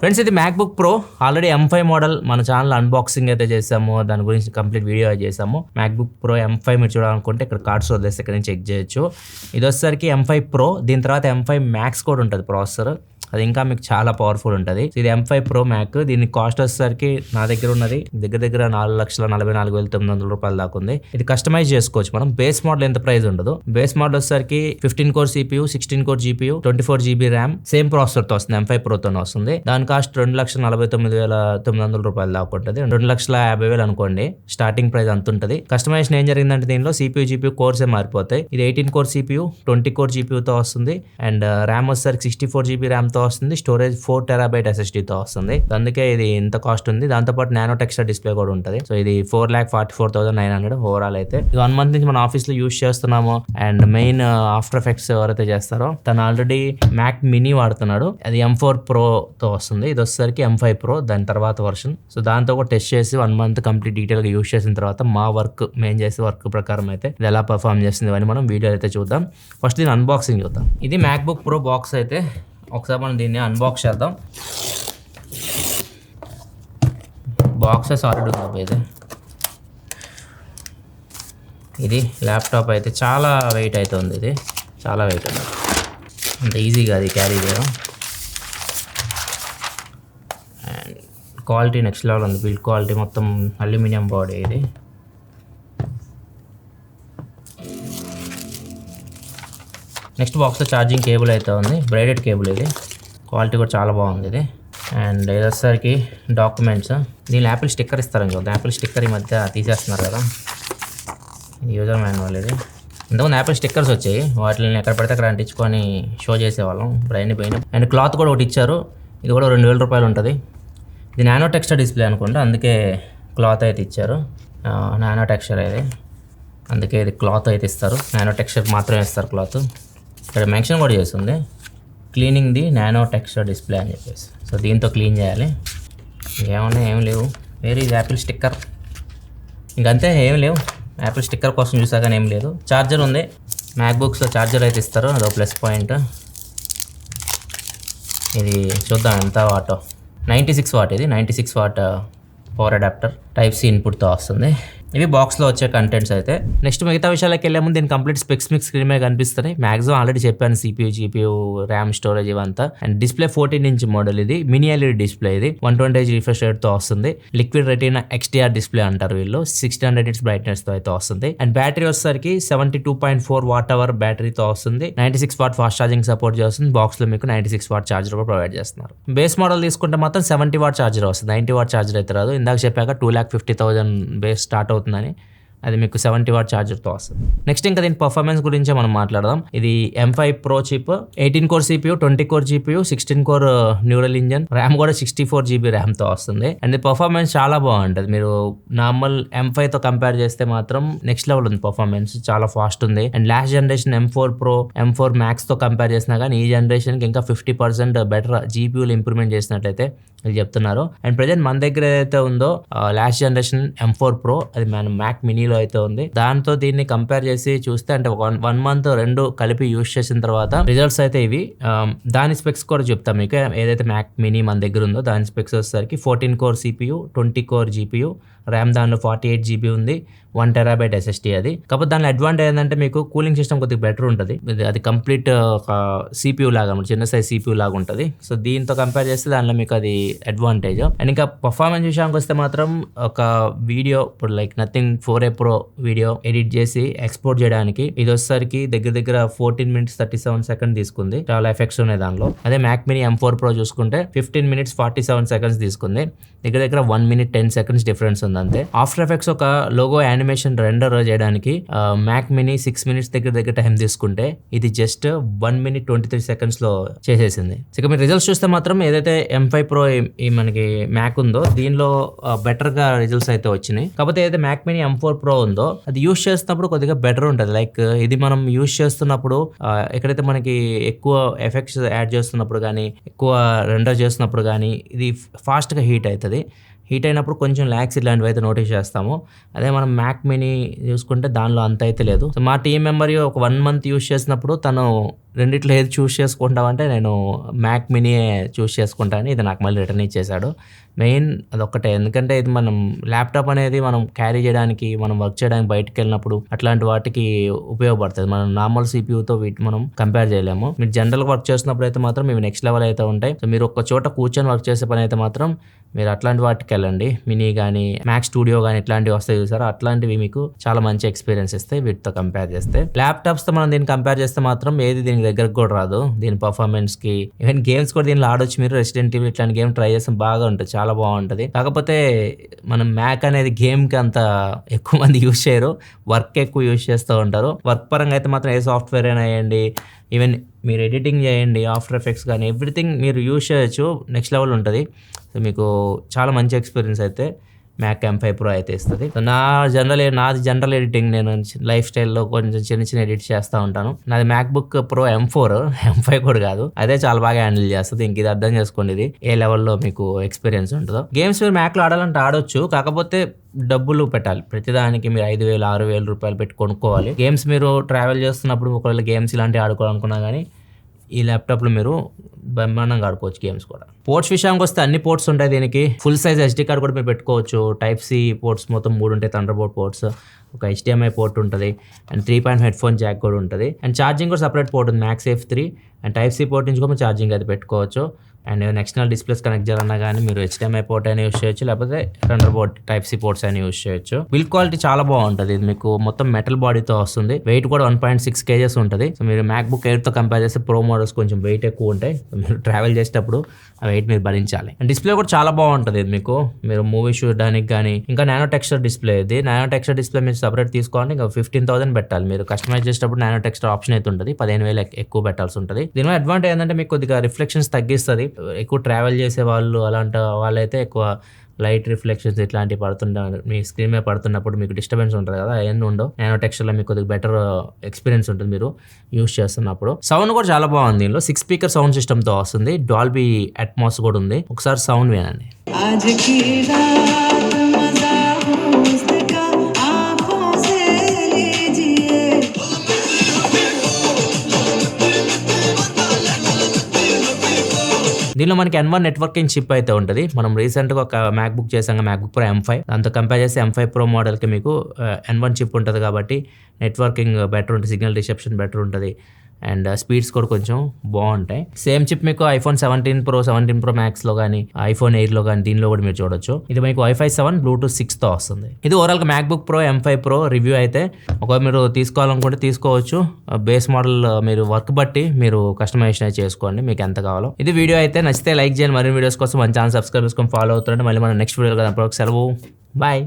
Friends ఇది MacBook pro already M5 model మన channel unboxing అయితే చేసాము, దాని గురించి కంప్లీట్ వీడియో చేసాము. మ్యాక్బుక్ ప్రో M5 మీరు చూడాలనుకుంటే ఇక్కడ కార్డ్స్ వదిలేస్తే ఇక్కడ నుంచి చెక్ చేయొచ్చు. ఇది వచ్చేసరికి M5 ప్రో, దీని తర్వాత M5 మ్యాక్స్ కూడా ఉంటుంది ప్రాసెసర్, అది ఇంకా మీకు చాలా పవర్ఫుల్ ఉంటుంది. ఇది M5 ప్రో మ్యాక్, దీని కాస్ట్ వచ్చేసరికి నా దగ్గర ఉన్నది దగ్గర 4,44,900 రూపాయలు దాకా ఉంది. ఇది కస్టమైజ్ చేసుకోవచ్చు మనం. బేస్ మోడల్ ఎంత ప్రైస్ ఉండదు. బేస్ మోడల్ వచ్చేసరికి 15 core CPU, 16 core GPU, 24 GB RAM, same processor తో వస్తుంది, M5 ప్రో తో వస్తుంది. దాని కాస్ట్ 2,49,900 రూపాయలు దాకా ఉంటుంది. 2,50,000 అనుకోండి స్టార్టింగ్ ప్రైస్ అంత ఉంటుంది. కస్టమైజేషన్ ఏం జరిగిందంటే దీనిలో CPU GPU కోర్సే మారిపోతాయి. ఇది 18 కోర్ CPU, 20 కోర్ GPU తో వస్తుంది. అండ్ ర్యామ్ వచ్చేసరికి 64 GB ర్యామ్ తో వస్తుంది. స్టోరేజ్ 4 TB SSD తో వస్తుంది. అందుకే ఇది ఇంత కాస్ట్ ఉంది. దాంతోపాటు నానో టెక్స్చర్ డిస్ప్లే కూడా ఉంటుంది. సో ఇది 4,44,900 ఓవరాల్ అయితే. ఇది 1 month నుంచి మన ఆఫీస్ లో యూస్ చేస్తున్నాము. అండ్ మెయిన్ ఆఫ్టర్ ఎఫెక్ట్స్ ఎవరైతే చేస్తారో తను ఆల్రెడీ మ్యాక్ మినీ వాడుతున్నాడు, అది M4 ప్రో తో వస్తుంది. ఇది వచ్చేసరికి M5 ప్రో దాని తర్వాత వర్షన్. సో దాంతో కూడా టెస్ట్ చేసి 1 month కంప్లీట్ డీటెయిల్ గా యూస్ చేసిన తర్వాత మా వర్క్ మేము చేసే వర్క్ ప్రకారం అయితే ఇది ఎలా పర్ఫామ్ చేస్తుంది అని మనం వీడియో అయితే చూద్దాం. ఫస్ట్ దీని అన్బాక్సింగ్ చూద్దాం. ఇది మ్యాక్బుక్ ప్రో బాక్స్ అయితే ఒకసారి మనం దీన్ని అన్బాక్స్ చేద్దాం. బాక్స్ సాలిడ్ ఉంది అయితే. ఇది ల్యాప్టాప్ అయితే చాలా వెయిట్ అయితే ఉంది, ఇది చాలా వెయిట్ ఉంది, అంత ఈజీగా అది క్యారీ చేయడం. అండ్ క్వాలిటీ నెక్స్ట్ లెవెల్ ఉంది, బిల్డ్ క్వాలిటీ మొత్తం అల్యూమినియం బాడీ. ఇది నెక్స్ట్ బాక్స్లో ఛార్జింగ్ కేబుల్ అయితే ఉంది, బ్రైడెడ్ కేబుల్. ఇది క్వాలిటీ కూడా చాలా బాగుంది ఇది. అండ్ ఇది వచ్చేసరికి డాక్యుమెంట్స్. దీని యాపిల్ స్టిక్కర్ ఇస్తారని చూద్దాం. యాపిల్ స్టిక్కర్ ఈ మధ్య తీసేస్తున్నారు కదా. యూజర్ మాన్యువల్ ఇది. ఇంతకుముందు యాపిల్ స్టిక్కర్స్ వచ్చాయి, వాటిని ఎక్కడ పడితే అక్కడ అంటించుకొని షో చేసేవాళ్ళం, బ్రైన్ పోయిన. అండ్ క్లాత్ కూడా ఒకటి ఇచ్చారు, ఇది కూడా 2,000 రూపాయలు ఉంటుంది. ఇది నానో టెక్స్చర్ డిస్ప్లే అనుకుంటా, అందుకే క్లాత్ అయితే ఇచ్చారు. నానో టెక్స్చర్ ఇది, అందుకే ఇది క్లాత్ అయితే ఇస్తారు. నానో టెక్స్చర్ మాత్రమే ఇస్తారు క్లాత్. ఇక్కడ మెన్షన్ కూడా చేస్తుంది cleaning the nano texture display అని చెప్పేసి. సో దీంతో క్లీన్ చేయాలి. ఏమన్నా ఏం లేవు. వేరే ఇది యాపిల్ స్టిక్కర్, ఇంకంతే ఏం లేవు. యాపిల్ స్టిక్కర్ కోసం చూసా కానీ ఏం లేదు. ఛార్జర్ ఉంది, మ్యాక్బుక్స్లో ఛార్జర్ అయితే ఇస్తారు, అదో ప్లస్ పాయింట్. ఇది చూద్దాం ఎంత వాటో. 96 వాట్. ఇది 96 watt power adapter, type C ఇన్పుట్తో వస్తుంది. ఇవి బాక్స్లో వచ్చే కంటెంట్స్ అయితే. నెక్స్ట్ మిగతా విషయాలకు వెళ్ళే ముందు దీని కంప్లీట్ స్పెక్స్ మీకు స్క్రీన్ మీద కనిపిస్తున్నాయి. మ్యాక్సిమం ఆల్రెడీ చెప్పాను, CPU, GPU, ర్యామ్, స్టోరేజ్ ఇవంతా. And display 14 inch model. ఇది మినీ LED డిస్ప్లే. ఇది 120Hz రిఫ్రెష్ రేట్తో వస్తుంది. లిక్విడ్ రెటీనా XDR డిస్ప్లే అంటారు వీళ్ళు. 1600 nits బ్రైట్నెస్తో అయితే వస్తుంది. అండ్ బ్యాటరీ వచ్చేసరికి 72.4 Wh బ్యాటరీతో వస్తుంది. 96 వాట్ ఫాస్ట్ ఛార్జింగ్ సపోర్ట్ చేస్తుంది. బాక్స్లో మీకు 96 వాట్ ఛార్జర్ కూడా ప్రొవైడ్ చేస్తున్నారు. బేస్ మోడల్ తీసుకుంటే మాత్రం 70 వాట్ ఛార్జర్ వస్తుంది, 90 వాట్ ఛార్జర్ అయితే రాదు. ఇందాక చెప్పాక 2,50,000 బేస్ స్టార్ట్ అవుతుందని, అది మీకు 70 వాట్ ఛార్జర్తో వస్తుంది. నెక్స్ట్ ఇంకా దీని పర్ఫార్మెన్స్ గురించే మనం మాట్లాడదాం. ఇది M5 pro chip, 18 core CPU, 20 core GPU, 16 core neural engine, RAM కూడా 64 GB ర్యామ్తో వస్తుంది. అండ్ పర్ఫార్మెన్స్ చాలా బాగుంటుంది. మీరు నార్మల్ M5 తో కంపేర్ చేస్తే మాత్రం నెక్స్ట్ లెవెల్ ఉంది పర్ఫార్మెన్స్, చాలా ఫాస్ట్ ఉంది. And last generation M4 pro, M4 max తో కంపేర్ చేసినా కానీ ఈ జనరేషన్కి ఇంకా 50% బెటర్ GPUలు ఇంప్రూవ్మెంట్ చేసినట్లయితే వీళ్ళు చెప్తున్నారు. అండ్ ప్రెజెంట్ మన దగ్గర ఏదైతే ఉందో లాస్ట్ జనరేషన్ M4 ప్రో, అది మన మ్యాక్ మినీలో అయితే ఉంది. దాంతో దీన్ని కంపేర్ చేసి చూస్తే అంటే 1 month రెండు కలిపి యూస్ చేసిన తర్వాత రిజల్ట్స్ అయితే ఇవి. దాని స్పెక్స్ కూడా చెప్తాం మీకు. ఏదైతే మ్యాక్ మినీ మన దగ్గర ఉందో దాని స్పెక్స్ వచ్చేసరికి 14 core CPU, 20 core GPU, RAM దానిలో 48 GB ఉంది, 1 TB SSD. అది కాకపోతే దాని అడ్వాంటేజ్ ఏంటంటే మీకు కూలింగ్ సిస్టమ్ కొద్దిగా బెటర్ ఉంటుంది. అది కంప్లీట్ ఒక CPU లాగా, చిన్న సైజ్ CPU లాగా ఉంటుంది. సో దీంతో కంపేర్ చేస్తే దానిలో మీకు అది అడ్వాంటేజ్. అండ్ ఇంకా పర్ఫార్మెన్స్ విషయానికి వస్తే మాత్రం ఒక వీడియో ఇప్పుడు like nothing 4a pro video edit చేసి ఎక్స్పోర్ట్ చేయడానికి ఇది వచ్చేసరికి దగ్గర 14 minutes 37 seconds తీసుకుంది. చాలా ఎఫెక్ట్స్ ఉన్నాయి దానిలో. అదే మ్యాక్ మినీ M4 ప్రో చూసుకుంటే 15 minutes 47 seconds తీసుకుంది. దగ్గర 1 minute 10 seconds డిఫరెన్స్ ఉంది అంతే. ఆఫ్టర్ ఎఫెక్ట్స్ ఒక లోగో యానిమేషన్ రెండర్ చేయడానికి మ్యాక్ మినీ 6 minutes దగ్గర టైం తీసుకుంటే ఇది జస్ట్ 1 minute 23 seconds లో చేసేసింది. ఇక మీరు రిజల్ట్స్ చూస్తే మాత్రం ఏదైతే M5 ప్రో మనకి మ్యాక్ ఉందో దీనిలో బెటర్ గా రిజల్ట్స్ అయితే వచ్చినాయి. కాకపోతే ఏదైతే మ్యాక్ మినీ M4 ప్రో ఉందో అది యూస్ చేస్తున్నప్పుడు కొద్దిగా బెటర్ ఉంటుంది. లైక్ ఇది మనం యూస్ చేస్తున్నప్పుడు ఎక్కడైతే మనకి ఎక్కువ ఎఫెక్ట్స్ యాడ్ చేస్తున్నప్పుడు కానీ, ఎక్కువ రెండర్ చేస్తున్నప్పుడు కానీ ఇది ఫాస్ట్గా హీట్ అవుతుంది. హీట్ అయినప్పుడు కొంచెం ల్యాక్స్ ఇలాంటివి అయితే నోటీస్ చేస్తాము. అదే మనం మ్యాక్ మినీ చూసుకుంటే దానిలో అంత అయితే లేదు. సో మా టీం మెంబర్ ఒక 1 month యూస్ చేసినప్పుడు తను రెండిట్లో ఏది చూస్ చేసుకుంటామంటే నేను మ్యాక్ మినీ చూస్ చేసుకుంటాను. ఇది నాకు మళ్ళీ రిటర్న్ ఇచ్చేసాడు. మెయిన్ అదొక్కటే, ఎందుకంటే ఇది మనం ల్యాప్టాప్ అనేది మనం క్యారీ చేయడానికి, మనం వర్క్ చేయడానికి బయటకు వెళ్ళినప్పుడు అట్లాంటి వాటికి ఉపయోగపడుతుంది. మనం నార్మల్ సిపియూతో వీటి మనం కంపేర్ చేయలేము. మీరు జనరల్ వర్క్ చేస్తున్నప్పుడు అయితే మాత్రం ఇవి నెక్స్ట్ లెవెల్ అయితే ఉంటాయి. సో మీరు ఒక చోట కూర్చొని వర్క్ చేసే పని అయితే మాత్రం మీరు అట్లాంటి వాటికి వెళ్ళండి. మినీ కానీ మ్యాక్ స్టూడియో కానీ ఇట్లాంటివి వస్తాయి చూసారా, అట్లాంటివి మీకు చాలా మంచి ఎక్స్పీరియన్స్ ఇస్తాయి వీటితో కంపేర్ చేస్తే. ల్యాప్టాప్స్తో మనం దీన్ని కంపేర్ చేస్తే మాత్రం ఏది దీనికి దగ్గరకు కూడా రాదు. దీని పర్ఫార్మెన్స్కి ఈవెన్ గేమ్స్ కూడా దీనిలో ఆడొచ్చు. మీరు రెసిడెంట్ ఈవిల్ ఇట్లాంటి గేమ్ ట్రై చేస్తే బాగా ఉంటుంది, చాలా బాగుంటుంది. కాకపోతే మనం మ్యాక్ అనేది గేమ్కి అంత ఎక్కువ మంది యూజ్ చేయరు, వర్క్ ఎక్కువ యూజ్ చేస్తూ ఉంటారు. వర్క్ పరంగా అయితే మాత్రం ఏ సాఫ్ట్వేర్ అయినా వేయండి, ఈవెన్ మీరు ఎడిటింగ్ చేయండి, ఆఫ్టర్ ఎఫెక్ట్స్ కానీ ఎవ్రీథింగ్ మీరు యూజ్ చేయొచ్చు, నెక్స్ట్ లెవెల్ ఉంటుంది. సో మీకు చాలా మంచి ఎక్స్పీరియన్స్ అయితే మ్యాక్ M5 Pro అయితే ఇస్తుంది. నాది జనరల్ ఎడిటింగ్, నేను లైఫ్ స్టైల్లో కొంచెం చిన్న ఎడిట్ చేస్తూ ఉంటాను. నాది MacBook Pro M4, M5 కూడా కాదు. అదే చాలా బాగా హ్యాండిల్ చేస్తుంది. ఇంక ఇది అర్థం చేసుకోండి ఇది ఏ లెవెల్లో మీకు ఎక్స్పీరియన్స్ ఉంటుందో. గేమ్స్ మీరు మ్యాక్లో ఆడాలంటే ఆడొచ్చు, కాకపోతే డబ్బులు పెట్టాలి. ప్రతిదానికి మీరు 5,000 6,000 రూపాయలు పెట్టి కొనుక్కోవాలి. గేమ్స్ మీరు ట్రావెల్ చేస్తున్నప్పుడు ఒకవేళ గేమ్స్ ఇలాంటివి ఆడుకోవాలనుకున్నా కానీ ఈ ల్యాప్టాప్లో మీరు బ్రహ్మాండంగా ఆడుకోవచ్చు గేమ్స్ కూడా. పోర్ట్స్ విషయానికి వస్తే అన్ని పోర్ట్స్ ఉంటాయి దీనికి. ఫుల్ సైజ్ SD కార్డ్ కూడా మీరు పెట్టుకోవచ్చు. Type-C పోర్ట్స్ మొత్తం 3 ఉంటాయి, థండర్బోల్ట్ పోర్ట్స్, ఒక HDMI పోర్ట్ ఉంటుంది, అండ్ 3.5 హెడ్ఫోన్ జాక్ కూడా ఉంటుంది, అండ్ ఛార్జింగ్ కూడా సపరేట్ పోర్ట్ ఉంది, MagSafe 3, అండ్ Type-C పోర్ట్ నుంచి కూడా ఛార్జింగ్ అయితే పెట్టుకోవచ్చు. అండ్ ఎక్స్టర్నల్ డిస్ప్లేస్ కనెక్ట్ చేయాలన్నా కానీ మీరు HDMI పోర్ట్ అయినా యూస్ చేయొచ్చు, లేకపోతే థండర్బోల్ట్ Type-C పోర్ట్స్ అయినా యూస్ చేయొచ్చు. బిల్డ్ క్వాలిటీ చాలా బాగుంటుంది. ఇది మీకు మొత్తం మెటల్ బాడీతో వస్తుంది. వెయిట్ కూడా 1.6 kgs ఉంటుంది. సో మీరు MacBook Airతో కంపేర్ చేస్తే ప్రో మోడల్స్ కొంచెం వెయిట్ ఎక్కువ ఉంటాయి. మీరు ట్రావెల్ చేసేటప్పుడు ఆ వెయిట్ మీరు భరించాలి. అండ్ డిస్ప్లే కూడా చాలా బాగుంటుంది. ఇది మీకు మీరు మూవీ చూడడానికి కానీ, ఇంకా నానో టెక్స్చర్ డిస్ప్లే. ఇది నానో టెక్స్చర్ డిస్ప్లే మీరు సపరేట్ తీసుకోవాలంటే ఇంకా 15,000 పెట్టాలి. మీరు కస్టమైజ్ చేసేటప్పుడు నానో టెక్స్చర్ ఆప్షన్ అయితే ఉంటుంది, 15,000 ఎక్కువ పెట్టాల్సి ఉంటుంది. దీనివల్ల అడ్వాంటేజ్ ఏంటంటే మీకు కొద్దిగా రిఫ్లెక్షన్స్ తగ్గిస్తుంది. ఎక్కువ ట్రావెల్ చేసే వాళ్ళు అలాంటి వాళ్ళైతే ఎక్కువ లైట్ రిఫ్లెక్షన్స్ ఇట్లాంటివి పడుతుంటారు, మీ స్క్రీన్ మీద పడుతున్నప్పుడు మీకు డిస్టర్బెన్స్ ఉంటుంది కదా, అవన్నీ ఉండవు. నానో టెక్స్చర్లో మీకు కొద్దిగా బెటర్ ఎక్స్పీరియన్స్ ఉంటుంది మీరు యూస్ చేస్తున్నప్పుడు. సౌండ్ కూడా చాలా బాగుంది. దీనిలో 6 స్పీకర్ సౌండ్ సిస్టమ్తో వస్తుంది. డాల్బీ అట్మాస్ కూడా ఉంది. ఒకసారి సౌండ్ వినండి. దీనిలో మనకి N1 నెట్వర్కింగ్ చిప్ అయితే ఉంటుంది. మనం రీసెంట్గా ఒక MacBook చేసాం, MacBook Pro M5, దాంతో కంపేర్ చేస్తే M5 Pro మోడల్కి మీకు N1 చిప్ ఉంటుంది కాబట్టి నెట్వర్కింగ్ బెటర్ ఉంటుంది, సిగ్నల్ రిసెప్షన్ బెటర్ ఉంటుంది, అండ్ స్పీడ్స్ కూడా కొంచెం బాగుంటాయి. సేమ్ చిప్ మీకు iPhone 17 Pro, 17 Pro Maxలో కానీ, iPhone 8లో కానీ దీనిలో కూడా మీరు చూడొచ్చు. ఇది మీకు Wi-Fi 7 Bluetooth 6తో వస్తుంది. ఇది ఓవరాల్గా MacBook Pro M5 Pro review అయితే. ఒకవేళ మీరు తీసుకోవాలనుకుంటే తీసుకోవచ్చు. బేస్ మోడల్ మీరు వర్క్ బట్టి మీరు కస్టమైజేషన్ చేసుకోండి మీకు ఎంత కావాలో. ఇది వీడియో అయితే నచ్చితే లైక్ చేయండి. మరిన్ని వీడియోస్ కోసం మన ఛానల్ సబ్స్క్రైబ్ చేసుకొని ఫాలో అవుతుంటే మళ్ళీ మనం నెక్స్ట్ వీడియోలో కదా. సెలవు, బాయ్.